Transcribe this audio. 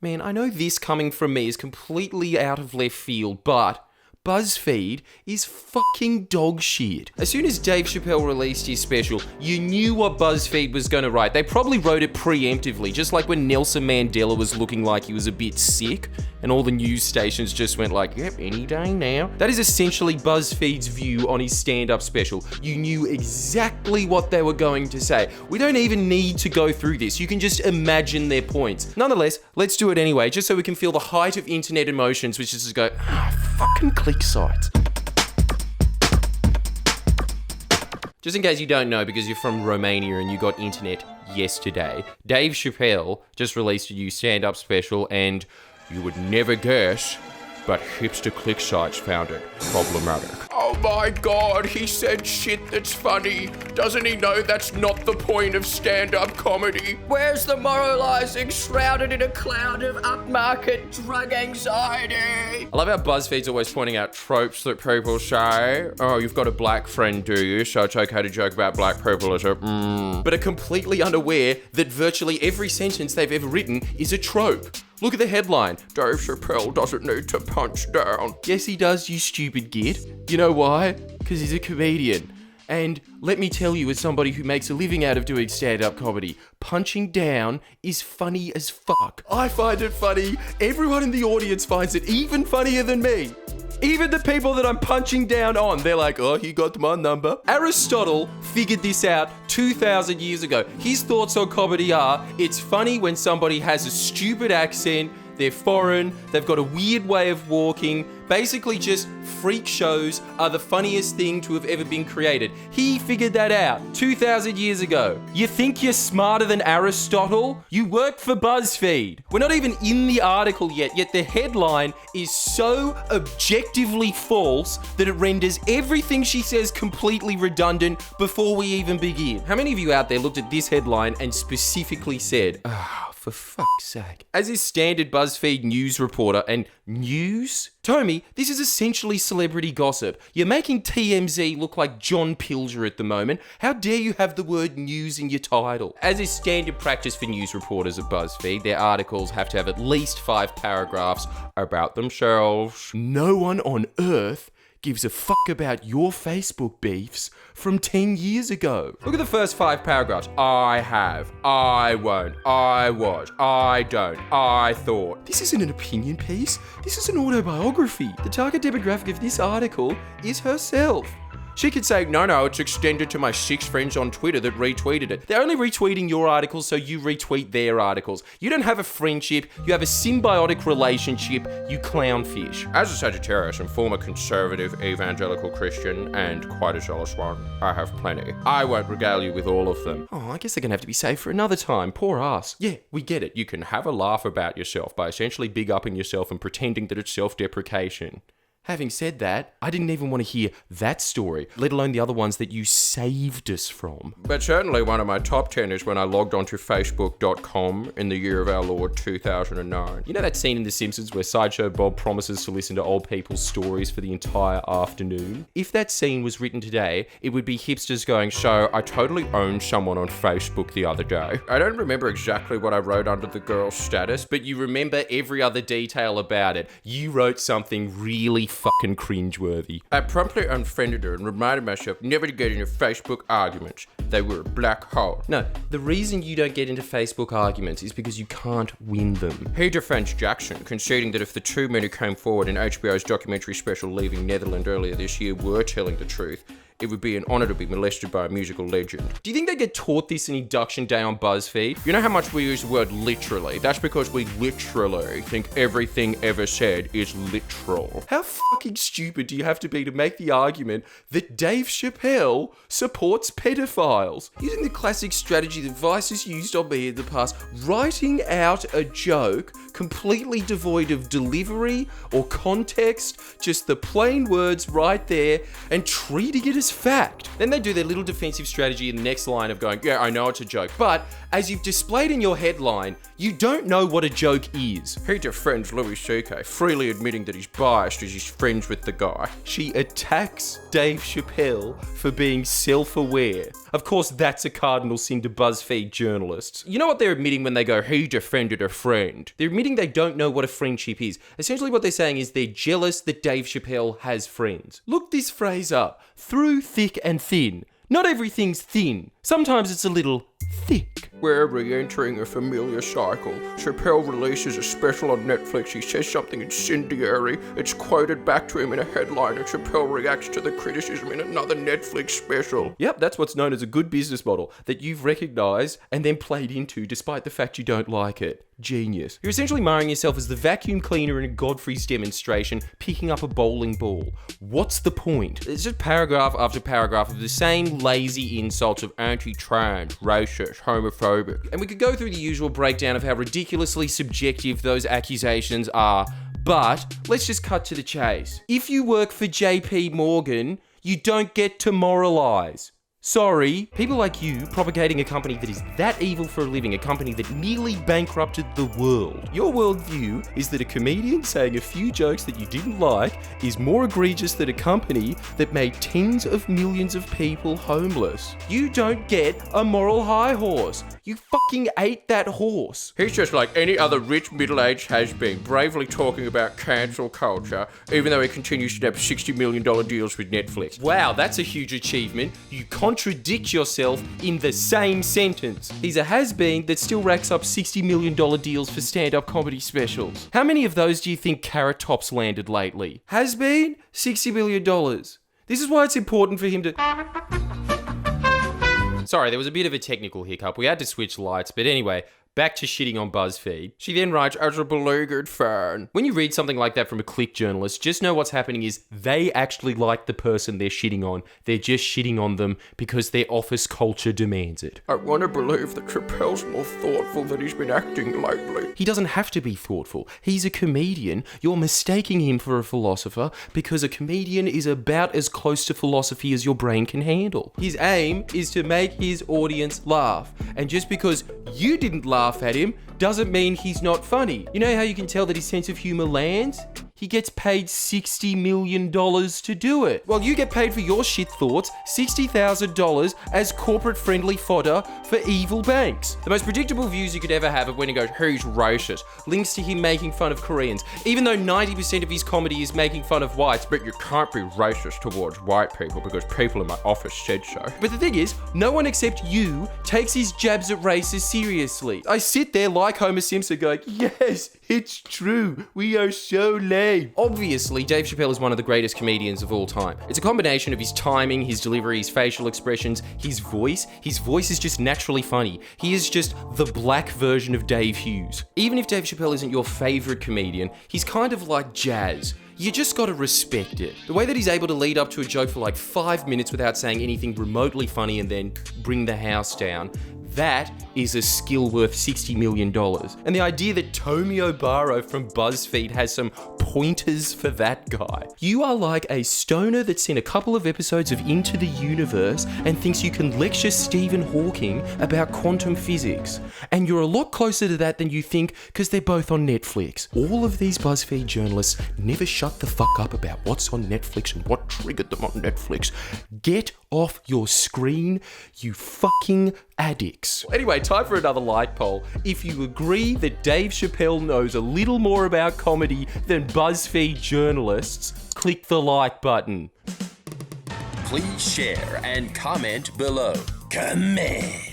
Man, I know this coming from me is completely out of left field, but Buzzfeed is fucking dog shit. As soon as Dave Chappelle released his special, you knew what Buzzfeed was going to write. They probably wrote it preemptively, just like when Nelson Mandela was looking like he was a bit sick, and all the news stations just went like, yep, any day now. That is essentially Buzzfeed's view on his stand-up special. You knew exactly what they were going to say. We don't even need to go through this. You can just imagine their points. Nonetheless, let's do it anyway, just so we can feel the height of internet emotions, which is to go, fucking click sites. Just in case you don't know, because you're from Romania and you got internet yesterday, Dave Chappelle just released a new stand-up special, and you would never guess, but hipster click sites found it problematic. Oh my god, he said shit that's funny. Doesn't he know that's not the point of stand-up comedy? Where's the moralizing shrouded in a cloud of upmarket drug anxiety? I love how BuzzFeed's always pointing out tropes that people say. Oh, you've got a black friend, do you? So it's okay to joke about black people, is it? But are completely unaware that virtually every sentence they've ever written is a trope. Look at the headline. Dave Chappelle doesn't need to punch down. Yes, he does, you stupid git. You know why? Because he's a comedian. And let me tell you, as somebody who makes a living out of doing stand-up comedy, punching down is funny as fuck. I find it funny. Everyone in the audience finds it even funnier than me. Even the people that I'm punching down on, they're like, oh, he got my number. Aristotle figured this out 2,000 years ago. His thoughts on comedy are, it's funny when somebody has a stupid accent, they're foreign, they've got a weird way of walking. Basically just freak shows are the funniest thing to have ever been created. He figured that out 2,000 years ago. You think you're smarter than Aristotle? You work for BuzzFeed. We're not even in the article yet the headline is so objectively false that it renders everything she says completely redundant before we even begin. How many of you out there looked at this headline and specifically said, for fuck's sake. As his standard BuzzFeed news reporter and news? Tommy, this is essentially celebrity gossip. You're making TMZ look like John Pilger at the moment. How dare you have the word news in your title? As is standard practice for news reporters at BuzzFeed, their articles have to have at least 5 paragraphs about themselves. No one on earth gives a fuck about your Facebook beefs from 10 years ago. Look at the first 5 paragraphs. I have, I won't, I was, I don't, I thought. This isn't an opinion piece. This is an autobiography. The target demographic of this article is herself. She could say, no, it's extended to my 6 friends on Twitter that retweeted it. They're only retweeting your articles so you retweet their articles. You don't have a friendship, you have a symbiotic relationship, you clownfish. As a Sagittarius and former conservative evangelical Christian, and quite a zealous one, I have plenty. I won't regale you with all of them. Oh, I guess they're gonna have to be saved for another time, poor ass. Yeah, we get it. You can have a laugh about yourself by essentially big-upping yourself and pretending that it's self-deprecation. Having said that, I didn't even want to hear that story, let alone the other ones that you saved us from. But certainly one of my top 10 is when I logged onto Facebook.com in the year of our Lord 2009. You know that scene in The Simpsons where Sideshow Bob promises to listen to old people's stories for the entire afternoon? If that scene was written today, it would be hipsters going, so I totally owned someone on Facebook the other day. I don't remember exactly what I wrote under the girl's status, but you remember every other detail about it. You wrote something really fucking cringeworthy. I promptly unfriended her and reminded myself never to get into Facebook arguments. They were a black hole. No, the reason you don't get into Facebook arguments is because you can't win them. He defends Jackson, conceding that if the 2 men who came forward in HBO's documentary special Leaving Netherland earlier this year were telling the truth, it would be an honour to be molested by a musical legend. Do you think they get taught this in induction day on BuzzFeed? You know how much we use the word literally? That's because we literally think everything ever said is literal. How fucking stupid do you have to be to make the argument that Dave Chappelle supports pedophiles? Using the classic strategy that Vice has used on me in the past, writing out a joke completely devoid of delivery or context, just the plain words right there, and treating it as just fact. Then they do their little defensive strategy in the next line of going, yeah, I know it's a joke. But as you've displayed in your headline, you don't know what a joke is. He defends Louis C.K., freely admitting that he's biased as he's friends with the guy. She attacks Dave Chappelle for being self-aware. Of course, that's a cardinal sin to BuzzFeed journalists. You know what they're admitting when they go, he defended a friend? They're admitting they don't know what a friendship is. Essentially what they're saying is they're jealous that Dave Chappelle has friends. Look this phrase up. Through thick and thin. Not everything's thin. Sometimes it's a little thick. We're re-entering a familiar cycle. Chappelle releases a special on Netflix. He says something incendiary. It's quoted back to him in a headline, and Chappelle reacts to the criticism in another Netflix special. Yep, that's what's known as a good business model that you've recognized and then played into despite the fact you don't like it. Genius. You're essentially marring yourself as the vacuum cleaner in a Godfrey's demonstration, picking up a bowling ball. What's the point? It's just paragraph after paragraph of the same lazy insults of anti-trans, racist, homophobic. And we could go through the usual breakdown of how ridiculously subjective those accusations are, but let's just cut to the chase. If you work for JP Morgan, you don't get to moralize. Sorry, people like you propagating a company that is that evil for a living, a company that nearly bankrupted the world. Your worldview is that a comedian saying a few jokes that you didn't like is more egregious than a company that made tens of millions of people homeless. You don't get a moral high horse. You fucking ate that horse. He's just like any other rich middle-aged has-been, bravely talking about cancel culture, even though he continues to have $60 million deals with Netflix. Wow, that's a huge achievement. You contradict yourself in the same sentence. He's a has-been that still racks up $60 million deals for stand-up comedy specials. How many of those do you think Carrot Top's landed lately? Has-been? $60 million. This is why it's important for him to... Sorry, there was a bit of a technical hiccup. We had to switch lights, but anyway, back to shitting on BuzzFeed. She then writes, as a beleaguered fan. When you read something like that from a click journalist, just know what's happening is they actually like the person they're shitting on. They're just shitting on them because their office culture demands it. I want to believe that Chappelle's more thoughtful than he's been acting lately. He doesn't have to be thoughtful. He's a comedian. You're mistaking him for a philosopher because a comedian is about as close to philosophy as your brain can handle. His aim is to make his audience laugh. And just because you didn't laugh at him doesn't mean he's not funny. You know how you can tell that his sense of humor lands? He gets paid $60 million to do it. While you get paid for your shit thoughts, $60,000 as corporate-friendly fodder for evil banks. The most predictable views you could ever have of when he goes, who's racist, links to him making fun of Koreans, even though 90% of his comedy is making fun of whites, but you can't be racist towards white people because people in my office said so. But the thing is, no one except you takes his jabs at races seriously. I sit there like Homer Simpson going, yes, it's true, we are so lame. Obviously, Dave Chappelle is one of the greatest comedians of all time. It's a combination of his timing, his delivery, his facial expressions, his voice. His voice is just naturally funny. He is just the black version of Dave Hughes. Even if Dave Chappelle isn't your favorite comedian, he's kind of like jazz. You just gotta respect it. The way that he's able to lead up to a joke for like 5 minutes without saying anything remotely funny and then bring the house down, that is a skill worth $60 million. And the idea that Tomio Barrow from BuzzFeed has some pointers for that guy. You are like a stoner that's seen a couple of episodes of Into the Universe and thinks you can lecture Stephen Hawking about quantum physics. And you're a lot closer to that than you think because they're both on Netflix. All of these BuzzFeed journalists never shut the fuck up about what's on Netflix and what triggered them on Netflix. Get off your screen, you fucking addicts. Anyway, time for another like poll. If you agree that Dave Chappelle knows a little more about comedy than BuzzFeed journalists, click the like button. Please share and comment below. Comment.